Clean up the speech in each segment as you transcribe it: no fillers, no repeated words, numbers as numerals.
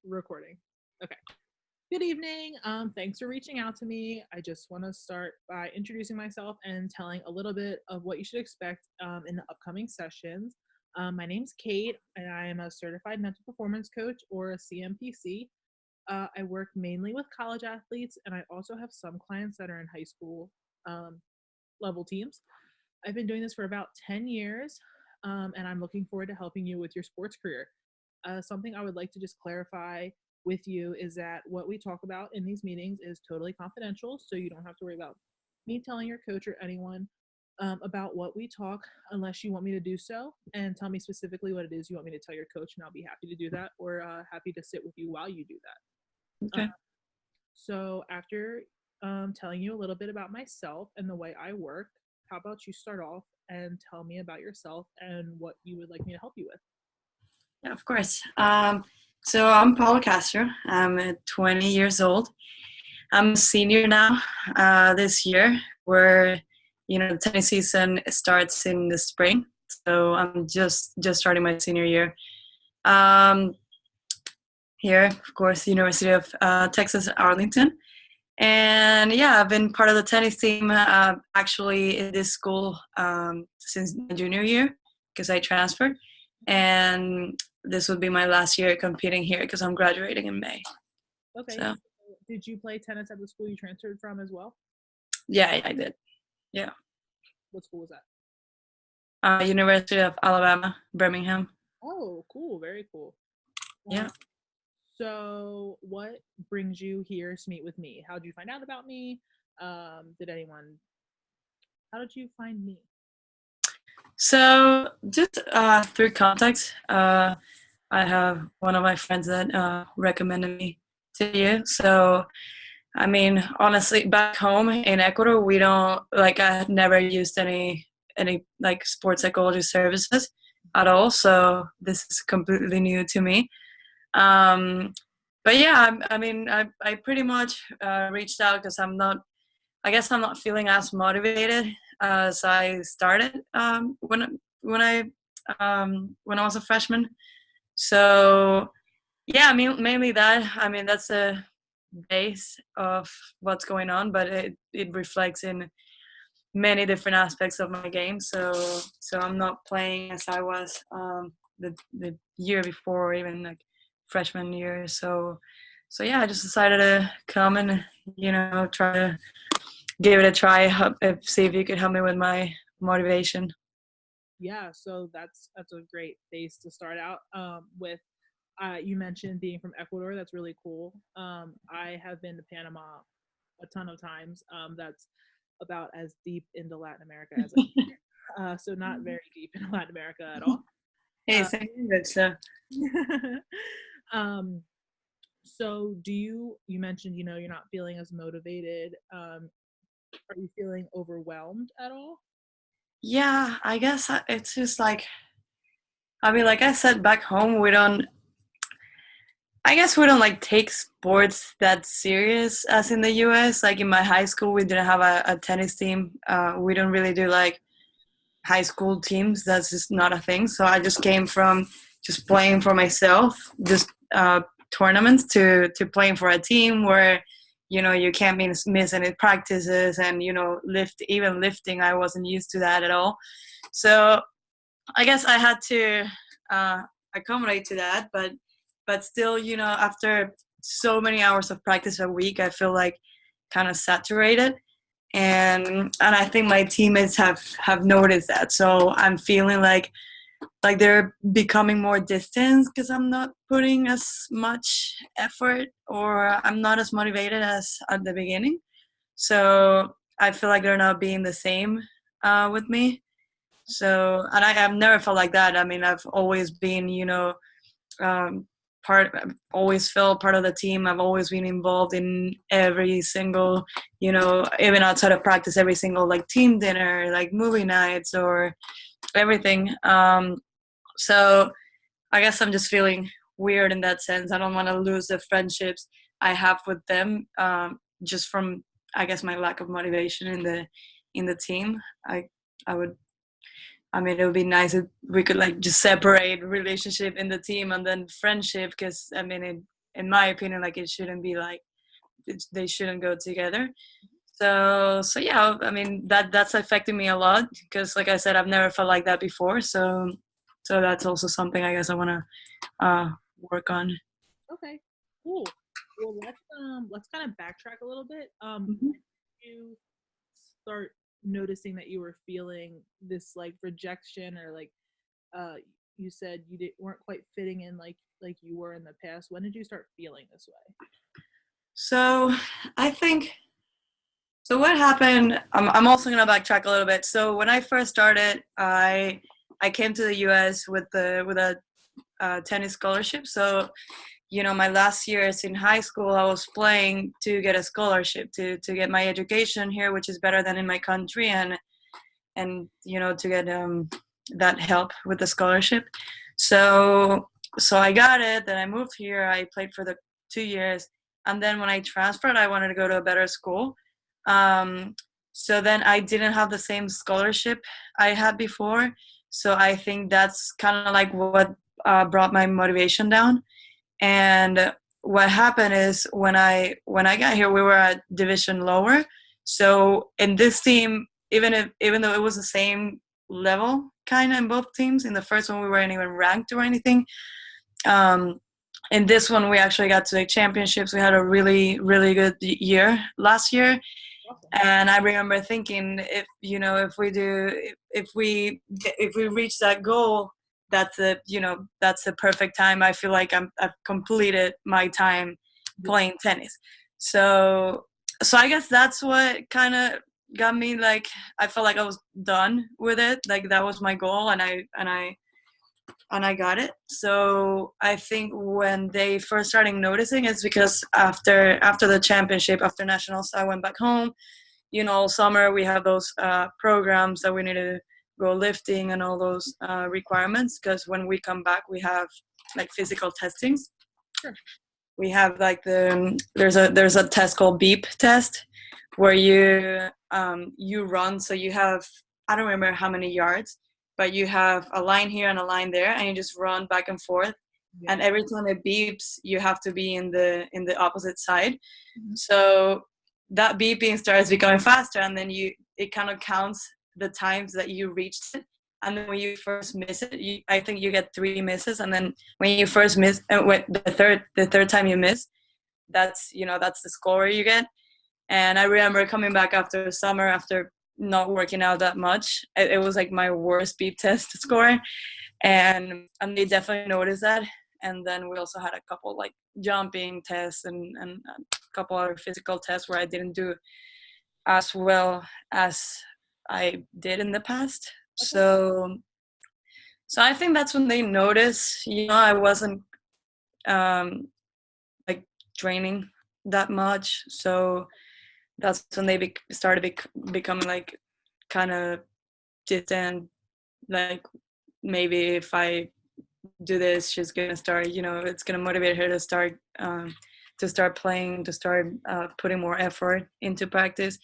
Recording. Okay. Good evening. Thanks for reaching out to me. I just want to start by introducing myself and telling a little bit of what you should expect in the upcoming sessions. My name's Kate, and I am a certified mental performance coach or a CMPC. I work mainly with college athletes, and I also have some clients that are in high school level teams. I've been doing this for about 10 years, and I'm looking forward to helping you with your sports career. Something I would like to just clarify with you is that what we talk about in these meetings is totally confidential, so you don't have to worry about me telling your coach or anyone about what we talk unless you want me to do so, and tell me specifically what it is you want me to tell your coach, and I'll be happy to do that, or happy to sit with you while you do that. Okay. So after telling you a little bit about myself and the way I work, how about you start off and tell me about yourself and what you would like me to help you with? Yeah, of course. So I'm Paula Castro. I'm 20 years old. I'm a senior now this year, where the tennis season starts in the spring. So I'm just starting my senior year. Here, of course, University of Texas at Arlington. And yeah, I've been part of the tennis team actually in this school since my junior year because I transferred. And this would be my last year competing here because I'm graduating in May. Okay. So did you play tennis at the school you transferred from as well? yeah, I did. Yeah. What school was that? University of Alabama, Birmingham. Oh, cool. Very cool. Yeah. So what brings you here to meet with me? How did you find out about me? How did you find me? So just through contacts, I have one of my friends that recommended me to you. So, I mean, honestly, back home in Ecuador, we don't I had never used any like sports psychology services at all. So this is completely new to me. But yeah, I pretty much reached out because I guess I'm not feeling as motivated as I started when I was a freshman. So yeah, I mean mainly that. I mean that's a base of what's going on, but it reflects in many different aspects of my game. So I'm not playing as I was the year before, or even like freshman year. So yeah, I just decided to come and try to give it a try. See if you could help me with my motivation. Yeah, so that's a great base to start out with. You mentioned being from Ecuador. That's really cool. I have been to Panama a ton of times. That's about as deep into Latin America as so not very deep in Latin America at all. Hey, same good. So so you mentioned you're not feeling as motivated. Are you feeling overwhelmed at all? yeah, I guess it's just like, I mean, like I said, back home I guess we don't like take sports that serious as in the US. Like in my high school, we didn't have a tennis team. We don't really do like high school teams. That's just not a thing. So I just came from just playing for myself, just tournaments, to playing for a team where you can't miss any practices, and even lifting, I wasn't used to that at all. So I guess I had to accommodate to that, but still, after so many hours of practice a week, I feel like kind of saturated, and I think my teammates have noticed that. So I'm feeling like they're becoming more distant because I'm not putting as much effort, or I'm not as motivated as at the beginning. So I feel like they're not being the same with me. So, and I've never felt like that. I mean, I've always been, I've always felt part of the team. I've always been involved in every single, even outside of practice, every single like team dinner, like movie nights, or everything. So I guess I'm just feeling weird in that sense. I don't want to lose the friendships I have with them, just from, I guess, my lack of motivation in the team. I would I mean, it would be nice if we could like just separate relationship in the team and then friendship, because I mean, in my opinion, like it shouldn't be like they shouldn't go together. So yeah, I mean that's affected me a lot because, like I said, I've never felt like that before. So that's also something I guess I want to work on. Okay, cool. Well, let's kind of backtrack a little bit. Mhm. When did you start noticing that you were feeling this like rejection, or like uh you said weren't quite fitting in like you were in the past? When did you start feeling this way? So I think so. What happened? I'm also gonna backtrack a little bit. So when I first started, I came to the U.S. with a tennis scholarship. So my last years in high school, I was playing to get a scholarship to get my education here, which is better than in my country, and to get that help with the scholarship. So I got it. Then I moved here. I played for the 2 years, and then when I transferred, I wanted to go to a better school. Um, so then I didn't have the same scholarship I had before. So I think that's kind of like what brought my motivation down. And what happened is when I got here, we were at division lower. So in this team, even though it was the same level kind of in both teams, in the first one we weren't even ranked or anything. Um, in this one, we actually got to the championships. We had a really really good year last year, Awesome. and I remember thinking, if we reach that goal, that's the perfect time. I feel like I've completed my time Yeah. playing tennis. So I guess that's what kind of got me, like, I felt like I was done with it. Like that was my goal, and I got it. So I think when they first started noticing, it's because after the championship, after nationals, I went back home. All summer we have those programs that we need to go lifting and all those requirements, because when we come back we have like physical testings. Sure. We have like there's a test called beep test, where you run. So you have, I don't remember how many yards, but you have a line here and a line there, and you just run back and forth. Yeah. And every time it beeps, you have to be in the opposite side. Mhm. So that beeping starts becoming faster, and then it kind of counts the times that you reached it. And then when you first miss it, I think you get 3 misses. And then when you first miss, when the third time you miss, that's the score you get. And I remember coming back after summer, after not working out that much, it was like my worst beep test score. And they definitely noticed that. And then we also had a couple like jumping tests and a couple other physical tests where I didn't do as well as I did in the past. Okay. So I think that's when they noticed, I wasn't um, like training that much. So that's when they started becoming like kind of distant. Like, maybe if I do this, she's gonna start. It's gonna motivate her to start playing, to start putting more effort into practice.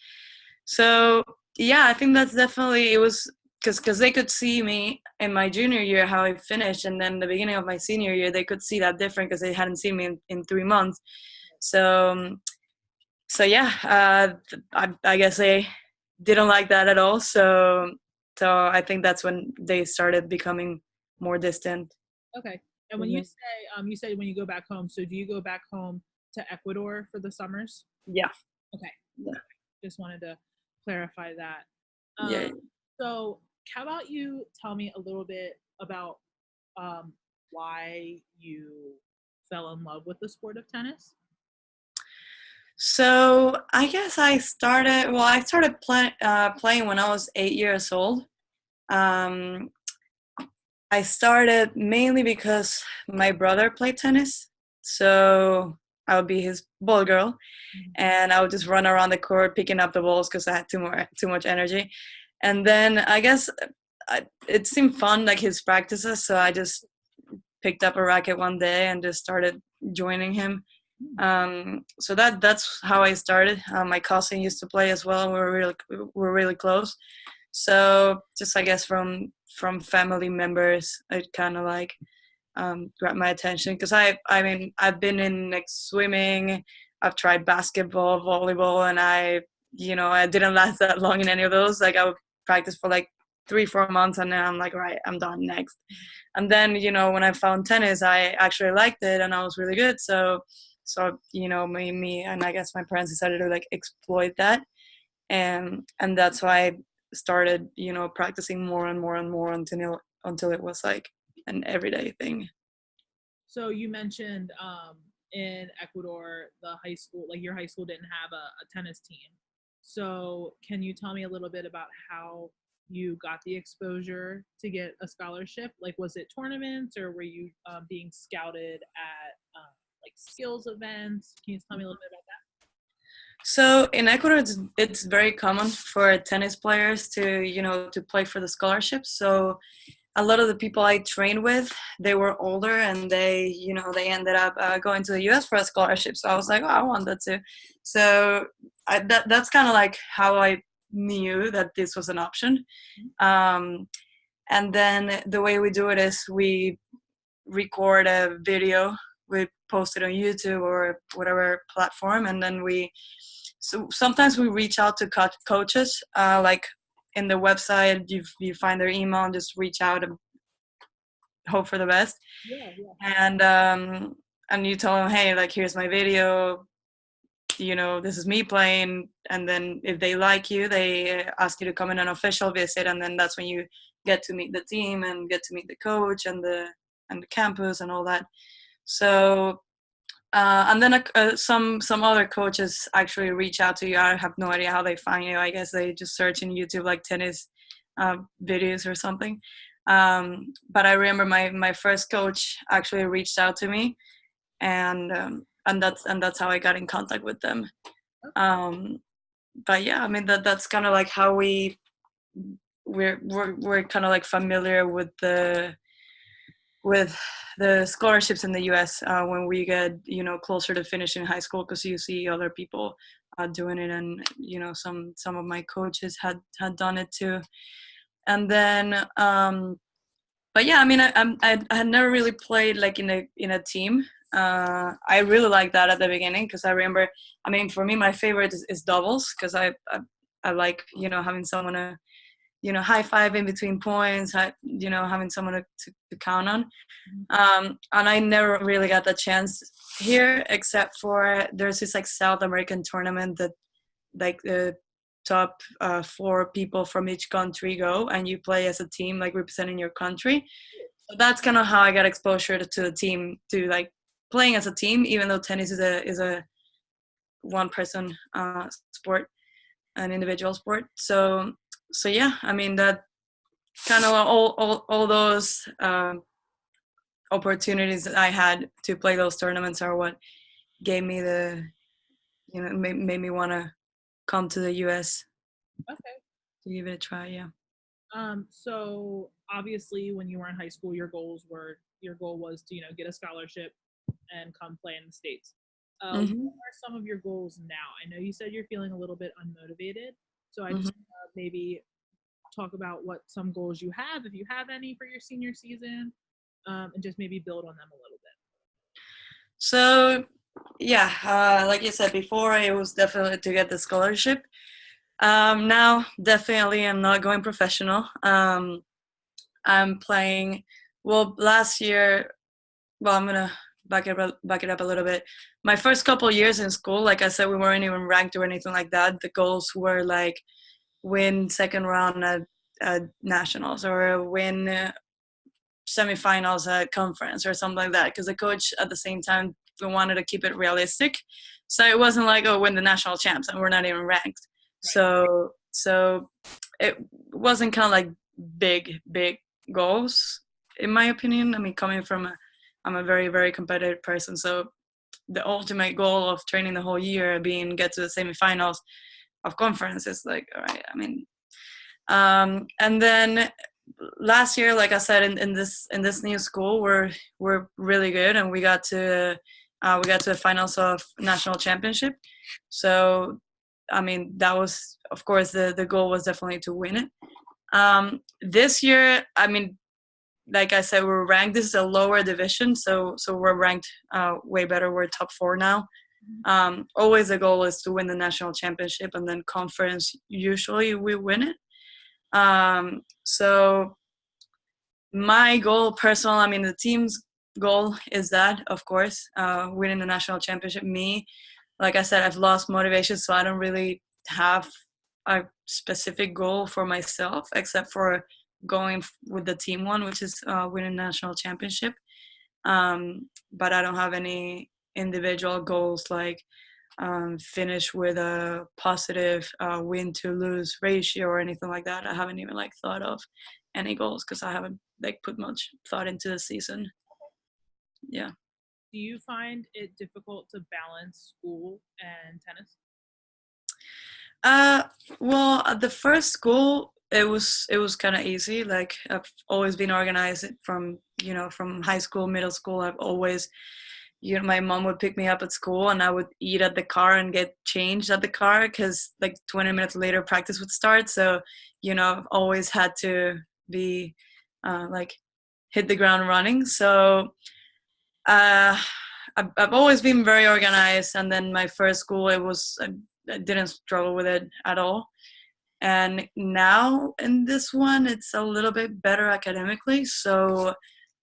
So yeah, I think that's definitely, it was because they could see me in my junior year how I finished, and then the beginning of my senior year they could see that different because they hadn't seen me in 3 months. So yeah, I guess they didn't like that at all. So I think that's when they started becoming more distant. Okay. And when Mhm. you say when you go back home, so do you go back home to Ecuador for the summers? Yeah. Okay. Yeah. Just wanted to clarify that. Um, Yeah. so how about you tell me a little bit about um, why you fell in love with the sport of tennis? So I guess I started playing when I was 8 years old. Um, I started mainly because my brother played tennis, so I would be his ball girl, Mhm. and I would just run around the court picking up the balls because I had too much energy. And then I guess it seemed fun, like his practices, so I just picked up a racket one day and just started joining him. Mm. So that's how I started. My cousin used to play as well. We were really close. So just, I guess, from family members, it kind of like grabbed my attention, because I mean, I've been in like swimming, I've tried basketball, volleyball, and I didn't last that long in any of those. Like I would practice for like 3-4 months, and then I'm like, right, I'm done next. And then when I found tennis, I actually liked it, and I was really good. So me and I guess my parents decided to like exploit that, and that's why I started practicing more and more and more until it was like an everyday thing. So you mentioned in Ecuador, the high school, like your high school didn't have a tennis team. So can you tell me a little bit about how you got the exposure to get a scholarship? Like, was it tournaments, or were you being scouted at like skills events? Can you tell me a little bit about that? So in Ecuador, it's very common for tennis players to play for the scholarships. So a lot of the people I trained with, they were older, and they ended up going to the U.S. for a scholarship. So I was like, oh, I want that too. So that's kind of like how I knew that this was an option. Um, and then the way we do it is we record a video, we post it on YouTube or whatever platform, and then so sometimes we reach out to coaches, like in the website, you find their email and just reach out and hope for the best. Yeah, yeah. And you tell them, hey, like, here's my video, this is me playing. And then if they like you, they ask you to come in an official visit, and then that's when you get to meet the team and get to meet the coach and the campus and all that. So and then some other coaches actually reach out to you. I have no idea how they find you. I guess they just search in YouTube like tennis videos or something. But I remember my first coach actually reached out to me, and that's how I got in contact with them. But yeah, I mean that's kind of like how we're kind of like familiar with the scholarships in the U.S. When we get closer to finishing high school, because you see other people doing it, and some of my coaches had done it too. And then but yeah, I mean I had never really played like in a team. I really liked that at the beginning, because I remember, I mean, for me my favorite is doubles, because I like having someone to high five in between points, having someone to count on. And I never really got the chance here, except for there's this like South American tournament that like the top 4 people from each country go, and you play as a team, like representing your country. So that's kind of how I got exposure to the team, to like playing as a team, even though tennis is a one person sport, an individual sport. So yeah, I mean that kind of all those opportunities that I had to play those tournaments are what gave me made me want to come to the US Okay. to give it a try. Yeah. So obviously, when you were in high school, your goal was to get a scholarship and come play in the States. What Mm-hmm. are some of your goals now? I know you said you're feeling a little bit unmotivated, so I Mm-hmm. just maybe talk about what some goals you have, if you have any, for your senior season, and just maybe build on them a little bit. So yeah, like you said before, it was definitely to get the scholarship. Now, definitely, I'm not going professional. I'm playing. Well, last year, well, I'm gonna back it up a little bit. My first couple years in school, like I said, we weren't even ranked or anything like that. The goals were like win second round at nationals, or win semifinals at conference, or something like that. Because the coach at the same time, we wanted to keep it realistic, so it wasn't like, oh, win the national champs, and we're not even ranked. Right. So it wasn't kind of like big goals, in my opinion. I mean, I'm a very, very competitive person, so the ultimate goal of training the whole year being get to the semifinals of conference is like, all right. I mean, and then last year, like I said, in this new school, we're really good, and we got to the finals of national championship. So I mean, that was, of course, the goal was definitely to win it. This year, I mean, like I said, we're ranked. This is a lower division, so we're ranked way better. We're top 4 now. Always the goal is to win the national championship, and then conference usually we win it. So my goal, personal, I mean the team's goal is that, of course, winning the national championship. Me, like I said, I've lost motivation, so I don't really have a specific goal for myself except for going with the team one, which is winning national championship. But I don't have any individual goals like finish with a positive win to lose ratio or anything like that. I haven't even like thought of any goals because I haven't like put much thought into the season. Yeah. Do you find it difficult to balance school and tennis? Well, at the first school, it was kind of easy. Like I've always been organized from from high school, middle school. I've always, my mom would pick me up at school, and I would eat at the car and get changed at the car because like 20 minutes later practice would start. So I've always had to be like hit the ground running. So uh, I've always been very organized, and then my first school, I didn't struggle with it at all. And now in this one, it's a little bit better academically. So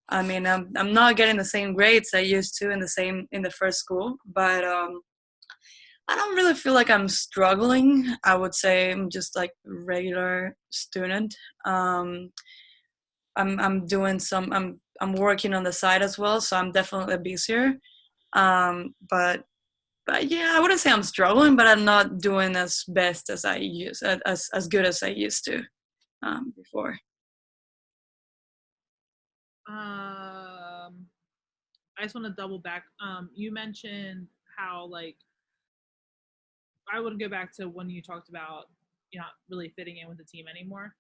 I mean, I'm not getting the same grades I used to in the first school, but I don't really feel like I'm struggling. I would say I'm just like a regular student. I'm doing I'm working on the side as well, so I'm definitely busier. But yeah, I wouldn't say I'm struggling, but I'm not doing as best as as good as I used to before. I just want to double back. You mentioned how like I would go back to when you talked about you're not really fitting in with the team anymore.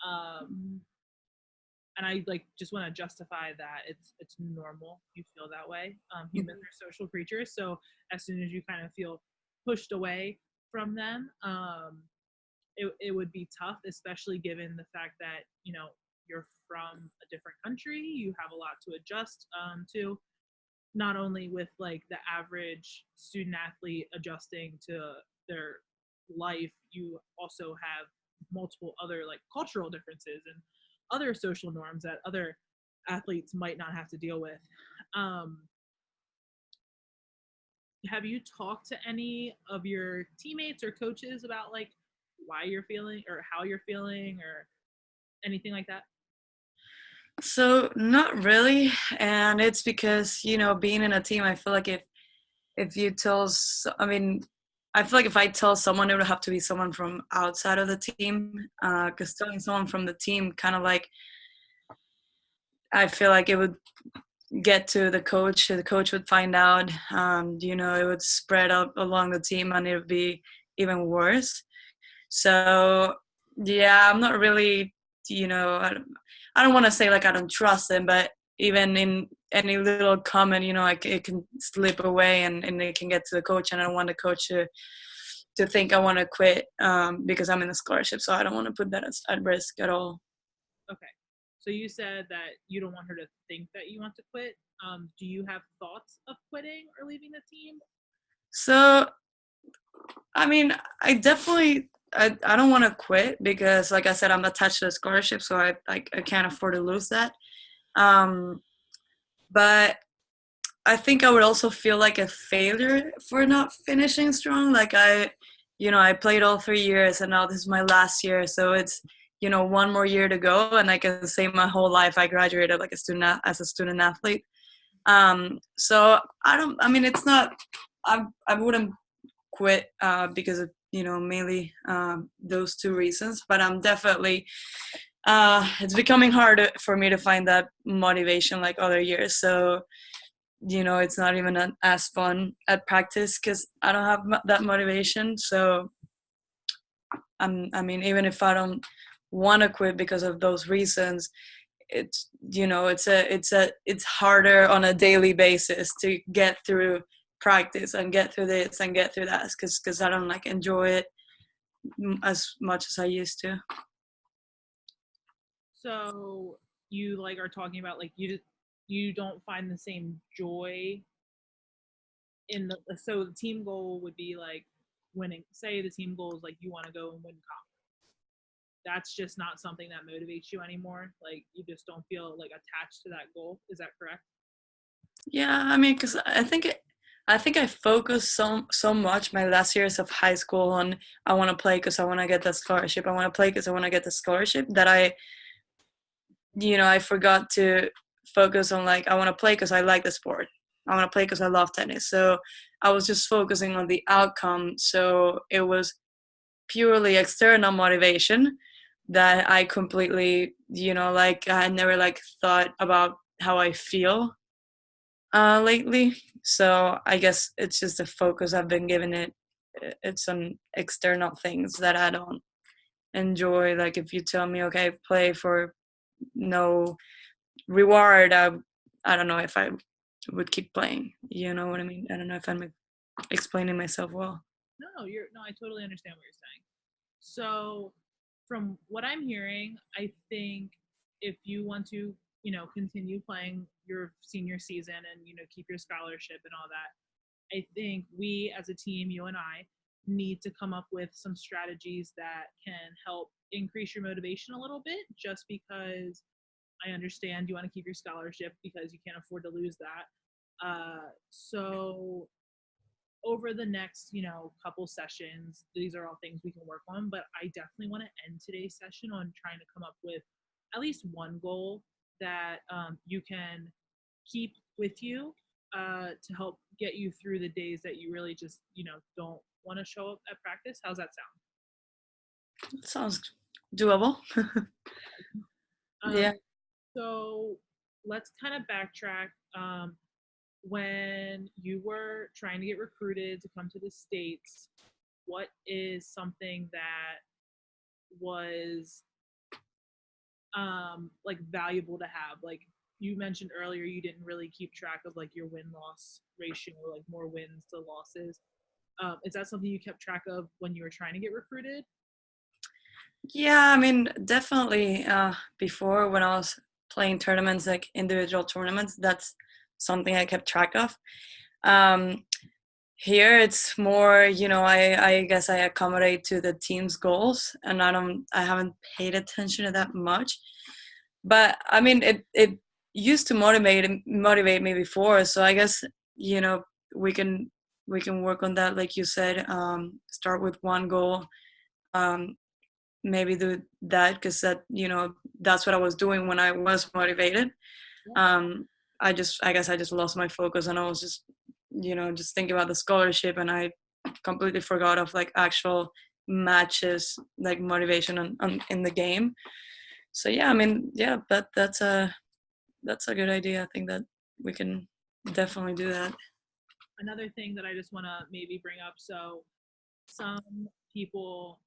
Um, and I like just want to justify that it's normal you feel that way. Humans are social creatures, so as soon as you kind of feel pushed away from them, it would be tough, especially given the fact that you're from a different country, you have a lot to adjust to, not only with like the average student athlete adjusting to their life, you also have multiple other like cultural differences and other social norms that other athletes might not have to deal with. Um, have you talked to any of your teammates or coaches about like why you're feeling or how you're feeling or anything like that? So not really, and it's because being in a team, I feel like if you tell, I mean, I feel like if I tell someone, it would have to be someone from outside of the team, because telling someone from the team kind of like, I feel like it would get to the coach. The coach would find out. It would spread out along the team, and it would be even worse. So yeah, I'm not really, I don't want to say like I don't trust them, but even in any little comment, it can slip away and it can get to the coach, and I don't want the coach to think I want to quit because I'm in a scholarship. So I don't want to put that at risk at all. Okay. So you said that you don't want her to think that you want to quit. Do you have thoughts of quitting or leaving the team? So, I mean, I don't want to quit because, like I said, I'm attached to the scholarship, so I can't afford to lose that. Um, but I think I would also feel like a failure for not finishing strong. Like I played all 3 years, and now this is my last year, so it's one more year to go, and I can say my whole life I graduated like as a student athlete. So I don't. I mean, it's not. I wouldn't quit because of mainly those two reasons, but I'm definitely. It's becoming harder for me to find that motivation like other years. So it's not even as fun at practice because I don't have that motivation. So I mean, even if I don't want to quit because of those reasons, it's it's harder on a daily basis to get through practice and get through this and get through that because I don't like enjoy it as much as I used to. So you like are talking about like you don't find the same joy in the so the team goal would be like winning. Say the team goal is like you want to go and win comp. That's just not something that motivates you anymore. Like you just don't feel like attached to that goal. Is that correct? Yeah, I mean, because I think I focused so much my last years of high school on I want to play because I want to get that scholarship. I want to play because I want to get the scholarship that I forgot to focus on like I want to play because I like the sport. I want to play because I love tennis. So I was just focusing on the outcome. So it was purely external motivation that I completely, like I never like thought about how I feel lately. So I guess it's just the focus I've been giving it. It's on external things that I don't enjoy. Like if you tell me, okay, play for no reward, I don't know if I would keep playing. You know what I mean? I don't know if I'm explaining myself well. No, I totally understand what you're saying. So, from what I'm hearing, I think if you want to, continue playing your senior season and, keep your scholarship and all that, I think we as a team, you and I, need to come up with some strategies that can help increase your motivation a little bit, just because I understand you want to keep your scholarship because you can't afford to lose that. So over the next, couple sessions, these are all things we can work on. But I definitely want to end today's session on trying to come up with at least one goal that you can keep with you to help get you through the days that you really just, don't want to show up at practice. How's that It sounds doable. sound? Yeah. So let's kind of backtrack. When you were trying to get recruited to come to the States, what is something that was like valuable to have? Like you mentioned earlier, you didn't really keep track of like your win loss ratio, like more wins to losses. Is that something you kept track of when you were trying to get recruited? Yeah, I mean, definitely before when I was playing tournaments, like individual tournaments, that's something I kept track of. Um, Here it's more, I guess I accommodate to the team's goals and I haven't paid attention to that much. But I mean, it used to motivate me before. So I guess, you know, we can we can work on that, like you said, start with one goal. Um, Maybe do that because that's what I was doing when I was motivated. Yeah. um I guess I just lost my focus and I was just just thinking about the scholarship and I completely forgot of like actual matches, like motivation in the game. So yeah, I mean, yeah, that's a good idea. I think that we can definitely do that. Another thing that I just want to maybe bring up. So some people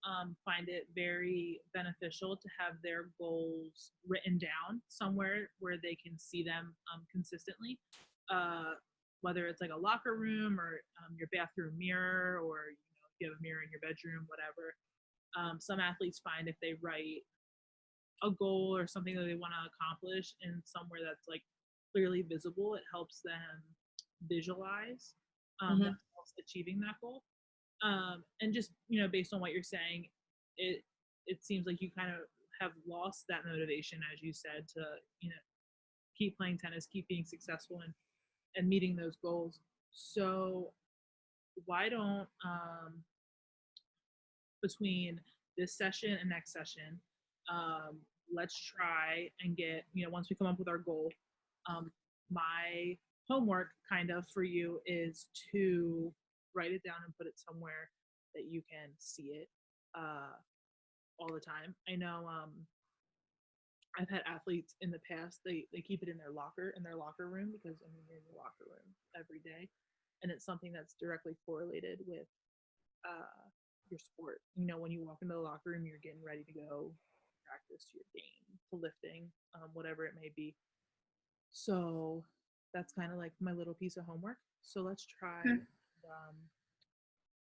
find it very beneficial to have their goals written down somewhere where they can see them consistently, uh, whether it's like a locker room or your bathroom mirror, or if you have a mirror in your bedroom, whatever. Some athletes find if they write a goal or something that they want to accomplish in somewhere that's like clearly visible, it helps them visualize Hmm. themselves achieving that goal. And just based on what you're saying, it it seems like you kind of have lost that motivation, as you said, to keep playing tennis, keep being successful, and meeting those goals. So why don't between this session and next session, um, let's try and get, once we come up with our goal, my homework kind of for you is to write it down and put it somewhere that you can see it uh, all the time. I know I've had athletes in the past, they keep it in their locker room, because I mean you're in your locker room every day, and it's something that's directly correlated with uh, your sport. When you walk into the locker room, you're getting ready to go practice your game, to lifting, whatever it may be. So that's kind of like my little piece of homework. So let's try.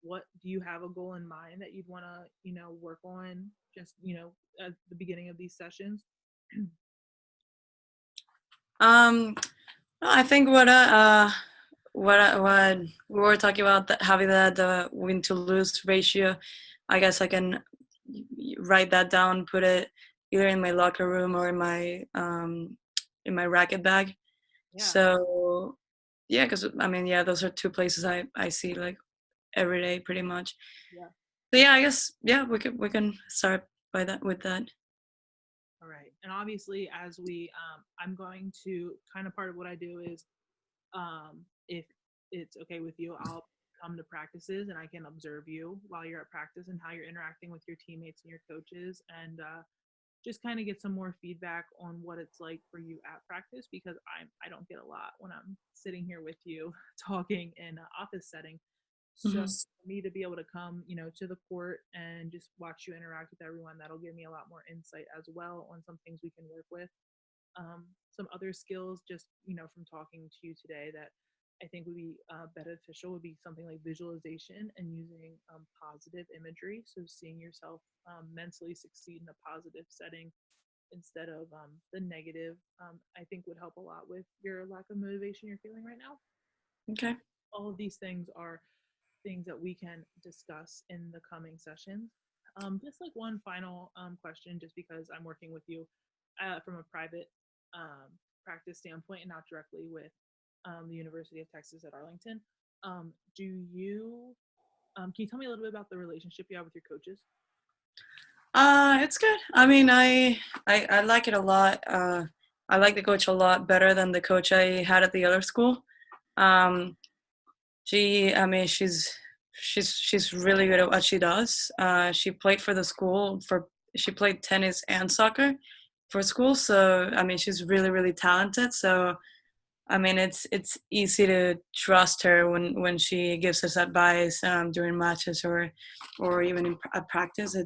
What do you have a goal in mind that you'd want to, work on just, at the beginning of these sessions? Um, I think what we were talking about, that having the win to lose ratio. I guess I can write that down, put it either in my locker room or in my racket bag. Yeah. So yeah, because I mean, yeah, those are two places I see like every day pretty much. Yeah. So yeah, I guess yeah, we can start by that with that. All right. And obviously, as I'm going to kind of part of what I do is, if it's okay with you, I'll come to practices and I can observe you while you're at practice and how you're interacting with your teammates and your coaches, and just kind of get some more feedback on what it's like for you at practice, because I don't get a lot when I'm sitting here with you talking in an office setting. So Hmm. for me to be able to come, to the court and just watch you interact with everyone, that'll give me a lot more insight as well on some things we can work with. Some other skills, just from talking to you today, that I think would be beneficial would be something like visualization and using positive imagery. So seeing yourself mentally succeed in a positive setting instead of the negative, I think would help a lot with your lack of motivation you're feeling right now. Okay. All of these things are things that we can discuss in the coming sessions. Just like one final question, just because I'm working with you from a private practice standpoint and not directly with the University of Texas at Arlington. Do you Can you tell me a little bit about the relationship you have with your coaches? It's good. I mean, I like it a lot. I like the coach a lot better than the coach I had at the other school. Um, I mean, she's really good at what she does. She played for the school she played tennis and soccer for school. So I mean, she's really really talented. So I mean, it's easy to trust her when she gives us advice during matches or even at practice. I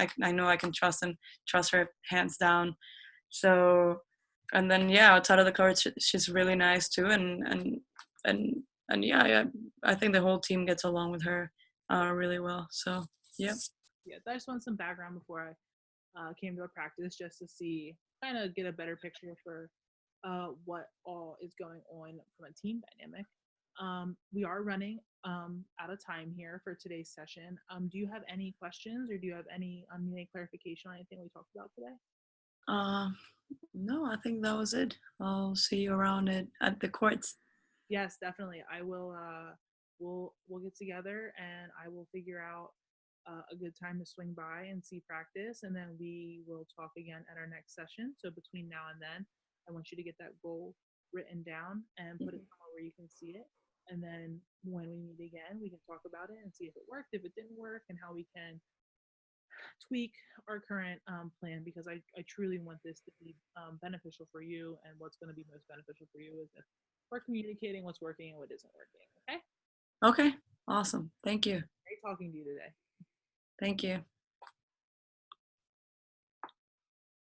can I know I can trust her hands down. So and then yeah, outside of the court, she's really nice too, and and yeah, yeah, I think the whole team gets along with her really well. So yeah. Yeah, I just want some background before I came to a practice, just to see, kind of get a better picture for what all is going on from a team dynamic. We are running out of time here for today's session. Do you have any questions, or do you have any clarification on anything we talked about today? Uh, no, I think that was it. I'll see you around at the courts. Yes, definitely. I will. We'll get together, and I will figure out a good time to swing by and see practice, and then we will talk again at our next session. So between now and then, I want you to get that goal written down and put it somewhere where you can see it. And then when we meet again, we can talk about it and see if it worked, if it didn't work, and how we can tweak our current plan, because I truly want this to be beneficial for you. And what's going to be most beneficial for you is if we're communicating what's working and what isn't working. Okay? Okay, awesome. Thank you. Great talking to you today. Thank you.